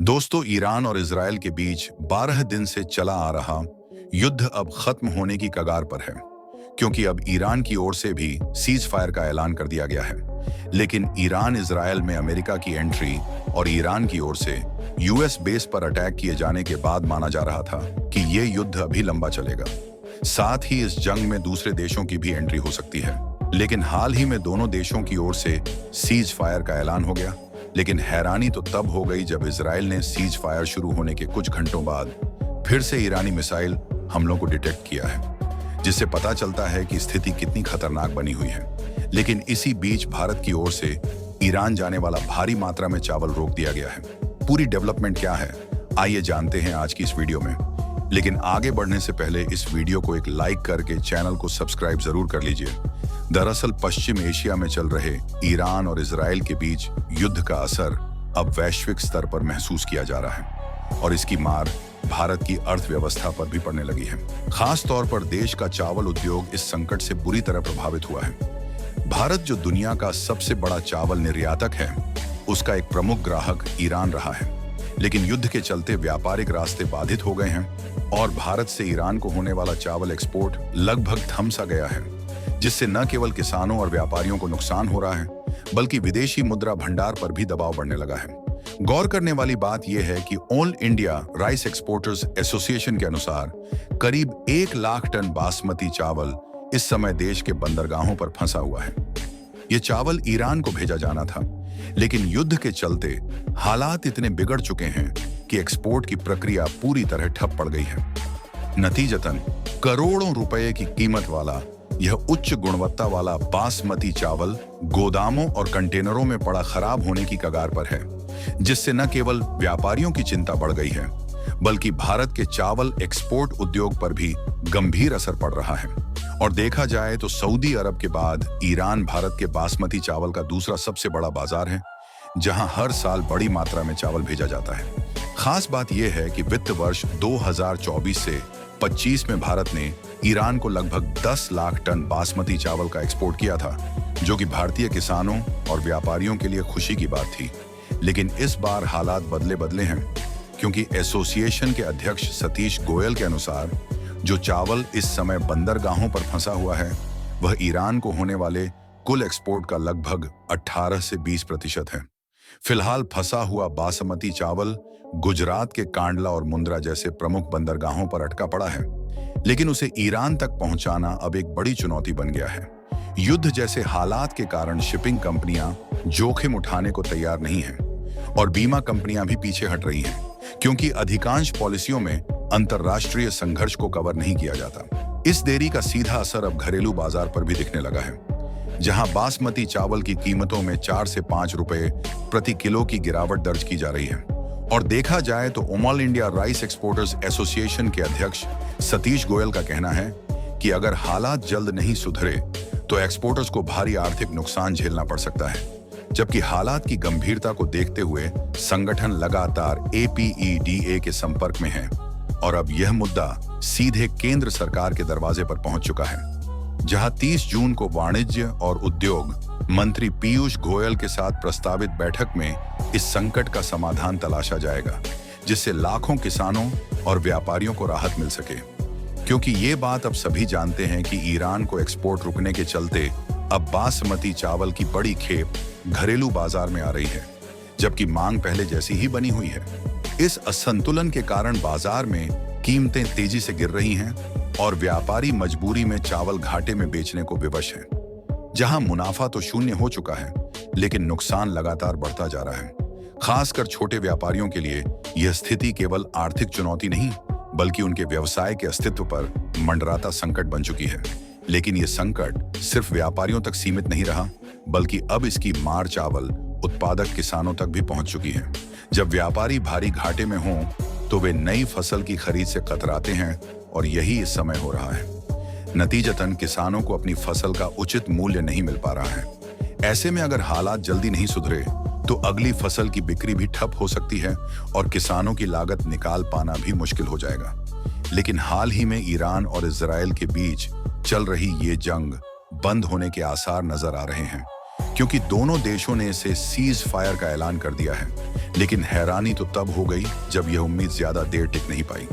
दोस्तों, ईरान और इजराइल के बीच 12 दिन से चला आ रहा युद्ध अब खत्म होने की कगार पर है, क्योंकि अब ईरान की ओर से भी सीज फायर का ऐलान कर दिया गया है। लेकिन ईरान इजराइल में अमेरिका की एंट्री और ईरान की ओर से यूएस बेस पर अटैक किए जाने के बाद माना जा रहा था कि ये युद्ध अभी लंबा चलेगा। साथ ही इस जंग में दूसरे देशों की भी एंट्री हो सकती है। लेकिन हाल ही में दोनों देशों की ओर से सीज फायर का ऐलान हो गया। लेकिन हैरानी तो तब हो गई जब इजराइल ने सीज फायर शुरू होने के कुछ घंटों बाद फिर से ईरानी मिसाइल हमलों को डिटेक्ट किया है, जिससे पता चलता है कि स्थिति कितनी खतरनाक बनी हुई है। लेकिन इसी बीच भारत की ओर से ईरान जाने वाला भारी मात्रा में चावल रोक दिया गया है। पूरी डेवलपमेंट क्या है, आइए जानते हैं आज की इस वीडियो में। लेकिन आगे बढ़ने से पहले इस वीडियो को एक लाइक करके चैनल को सब्सक्राइब जरूर कर लीजिए। दरअसल पश्चिम एशिया में चल रहे ईरान और इजराइल के बीच युद्ध का असर अब वैश्विक स्तर पर महसूस किया जा रहा है और इसकी मार भारत की अर्थव्यवस्था पर भी पड़ने लगी है। खास तौर पर देश का चावल उद्योग इस संकट से बुरी तरह प्रभावित हुआ है। भारत जो दुनिया का सबसे बड़ा चावल निर्यातक है, उसका एक प्रमुख ग्राहक ईरान रहा है। लेकिन युद्ध के चलते व्यापारिक रास्ते बाधित हो गए हैं और भारत से ईरान को होने वाला चावल एक्सपोर्ट लगभग थम सा गया है, जिससे न केवल किसानों और व्यापारियों को नुकसान हो रहा है, बल्कि विदेशी मुद्रा भंडार पर भी दबाव बढ़ने लगा है। गौर करने वाली बात यह है कि all India rice exporters association के अनुसार करीब 1 लाख टन बासमती चावल इस समय देश के बंदरगाहों पर फंसा हुआ है। यह चावल ईरान को भेजा जाना था, लेकिन युद्ध के चलते हालात इतने बिगड़ चुके हैं कि एक्सपोर्ट की प्रक्रिया पूरी तरह ठप पड़ गई है। नतीजतन करोड़ों रुपए की कीमत वाला यह उच्च गुणवत्ता वाला बासमती चावल गोदामों और कंटेनरों में पड़ा खराब होने की कगार पर है, जिससे न केवल व्यापारियों की चिंता बढ़ गई है, बल्कि भारत के चावल एक्सपोर्ट उद्योग पर भी गंभीर असर पड़ रहा है। और देखा जाए तो सऊदी अरब के बाद ईरान भारत के बासमती चावल का दूसरा सबसे बड़ा बाजार है, जहां हर साल बड़ी मात्रा में चावल भेजा जाता है। खास बात यह है कि वित्त वर्ष 2024 से 25 में भारत ने ईरान को लगभग 10 लाख टन बासमती चावल का एक्सपोर्ट किया था, जो कि भारतीय किसानों और व्यापारियों के लिए खुशी की बात थी। लेकिन इस बार हालात बदले हैं, क्योंकि एसोसिएशन के अध्यक्ष सतीश गोयल के अनुसार जो चावल इस समय बंदरगाहों पर फंसा हुआ है, वह ईरान को होने वाले कुल एक्सपोर्ट का लगभग 18 से 20% है। फिलहाल फंसा हुआ बासमती चावल गुजरात के कांडला और मुंद्रा जैसे प्रमुख बंदरगाहों पर अटका पड़ा है, लेकिन उसे ईरान तक पहुंचाना अब एक बड़ी चुनौती बन गया है। युद्ध जैसे हालात के कारण शिपिंग कंपनियां जोखिम उठाने को तैयार नहीं हैं और बीमा कंपनियां भी पीछे हट रही हैं, क्योंकि अधिकांश पॉलिसियों में अंतर्राष्ट्रीय संघर्ष को कवर नहीं किया जाता। इस देरी का सीधा असर अब घरेलू बाजार पर भी दिखने लगा है, जहां बासमती चावल की कीमतों में 4 से 5 रुपए प्रति किलो की गिरावट दर्ज की जा रही है। और देखा जाए तो all India rice exporters association के अध्यक्ष सतीश गोयल का कहना है कि अगर हालात जल्द नहीं सुधरे तो एक्सपोर्टर्स को भारी आर्थिक नुकसान झेलना पड़ सकता है। जबकि हालात की गंभीरता को देखते हुए संगठन लगातार APEDA के संपर्क में है और अब यह मुद्दा सीधे केंद्र सरकार के दरवाजे पर पहुंच चुका है, जहां 30 जून को वाणिज्य और उद्योग मंत्री पीयूष गोयल के साथ प्रस्तावित बैठक में इस संकट का समाधान तलाशा जाएगा, जिससे लाखों किसानों और व्यापारियों को राहत मिल सके। क्योंकि ये बात अब सभी जानते हैं कि ईरान को एक्सपोर्ट रुकने के चलते अब बासमती चावल की बड़ी खेप घरेलू बाजार में आ रही है, जबकि मांग पहले जैसी ही बनी हुई है। इस असंतुलन के कारण बाजार में कीमतें तेजी से गिर रही हैं और व्यापारी मजबूरी में चावल घाटे में बेचने को विवश हैं। जहां मुनाफा तो शून्य हो चुका है, लेकिन नुकसान लगातार बढ़ता जा रहा है। खासकर छोटे व्यापारियों के लिए यह स्थिति केवल आर्थिक चुनौती नहीं, बल्कि उनके व्यवसाय के अस्तित्व पर मंडराता संकट बन चुकी है। लेकिन यह संकट सिर्फ व्यापारियों तक सीमित नहीं रहा, बल्कि अब इसकी मार चावल उत्पादक किसानों तक भी पहुंच चुकी है। जब व्यापारी भारी घाटे में हों तो वे नई फसल की खरीद से कतराते हैं और यही इस समय हो रहा है। नतीजतन किसानों को अपनी फसल का उचित मूल्य नहीं मिल पा रहा है। ऐसे में अगर हालात जल्दी नहीं सुधरे तो अगली फसल की बिक्री भी ठप हो सकती है और किसानों की लागत निकाल पाना भी मुश्किल हो जाएगा। लेकिन हाल ही में ईरान और इजराइल के बीच चल रही ये जंग बंद होने के आसार नजर आ रहे हैं, क्योंकि दोनों देशों ने इसे सीज फायर का ऐलान कर दिया है। लेकिन हैरानी तो तब हो गई जब यह उम्मीद ज्यादा देर टिक नहीं पाई।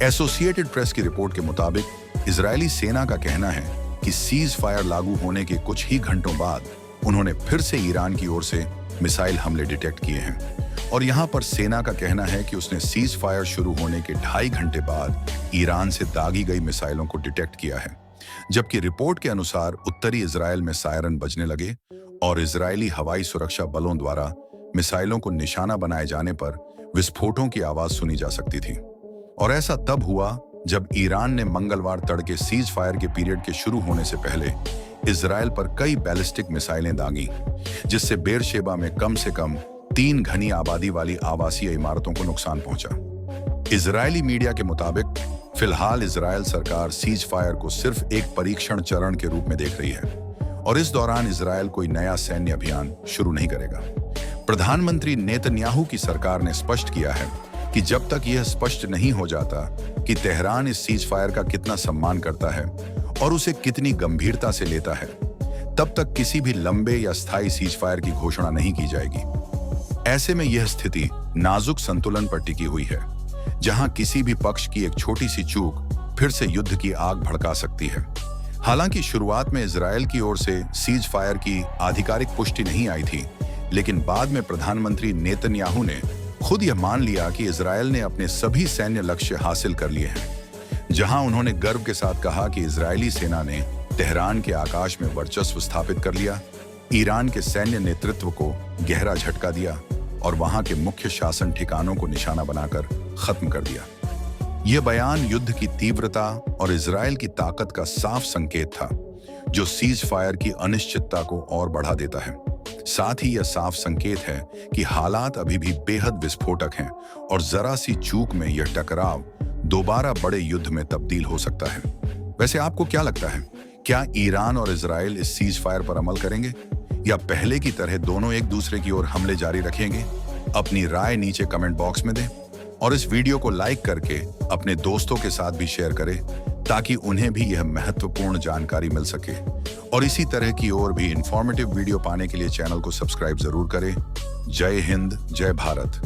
एसोसिएटेड प्रेस की रिपोर्ट के मुताबिक इजरायली सेना का कहना है कि सीज फायर लागू होने के कुछ ही घंटों बाद उन्होंने फिर से ईरान की ओर से मिसाइल हमले डिटेक्ट किए हैं। और यहां पर सेना का कहना है कि उसने सीज फायर शुरू होने के 2.5 घंटे बाद ईरान से दागी गई मिसाइलों को डिटेक्ट किया है। जबकि रिपोर्ट के अनुसार उत्तरी इजराइल में सायरन बजने लगे और इजरायली हवाई सुरक्षा बलों द्वारा मिसाइलों को निशाना बनाए जाने पर विस्फोटों की आवाज सुनी जा सकती थी। और ऐसा तब हुआ जब ईरान ने मंगलवार तड़के सीज फायर के पीरियड के शुरू होने से पहले इजराइल पर कई बैलिस्टिक मिसाइलें दागी, जिससे बेरशेबा में कम से कम 3 घनी आबादी वाली आवासीय इमारतों को नुकसान पहुंचा। इजरायली मीडिया के मुताबिक फिलहाल इजरायल सरकार सीज फायर को सिर्फ एक परीक्षण चरण के रूप में देख रही है और इस दौरान इजरायल कोई नया सैन्य अभियान शुरू नहीं करेगा। प्रधानमंत्री नेतन्याहू की सरकार ने स्पष्ट किया है कि जब तक यह स्पष्ट नहीं हो जाता कि तेहरान इस सीज फायर का कितना सम्मान करता है और उसे कितनी गंभीरता से लेता है, तब तक किसी भी लंबे या स्थायी सीज फायर की घोषणा नहीं की जाएगी। ऐसे में यह स्थिति नाजुक संतुलन पर टिकी हुई है, जहां किसी भी पक्ष की एक छोटी सी चूक फिर से युद्ध की आग भड़का सकती है। हालांकि शुरुआत में इजरायल की ओर से सीज फायर की आधिकारिक पुष्टि नहीं आई थी, लेकिन बाद में प्रधानमंत्री नेतन्याहू ने खुद यह मान लिया कि इजरायल ने अपने सभी सैन्य लक्ष्य हासिल कर लिए हैं, जहां उन्होंने गर्व के साथ कहा कि इजरायली सेना ने तेहरान के आकाश में वर्चस्व स्थापित कर लिया, ईरान के सैन्य नेतृत्व को गहरा झटका दिया और वहां के मुख्य शासन ठिकानों को निशाना बनाकर खत्म कर दिया। यह बयान युद्ध की तीव्रता और इजरायल की ताकत का साफ संकेत था, जो सीज फायर की अनिश्चितता को और बढ़ा देता है। साथ ही यह साफ संकेत है कि हालात अभी भी बेहद विस्फोटक हैं और जरा सी चूक में यह टकराव दोबारा बड़े युद्ध में तब्दील हो सकता है। वैसे आपको क्या लगता है, क्या ईरान और इजरायल इस सीज फायर पर अमल करेंगे या पहले की तरह दोनों एक दूसरे की ओर हमले जारी रखेंगे? अपनी राय नीचे कमेंट बॉक्स में दें और इस वीडियो को लाइक करके अपने दोस्तों के साथ भी शेयर करें, ताकि उन्हें भी यह महत्वपूर्ण जानकारी मिल सके। और इसी तरह की और भी इंफॉर्मेटिव वीडियो पाने के लिए चैनल को सब्सक्राइब जरूर करें। जय हिंद, जय भारत।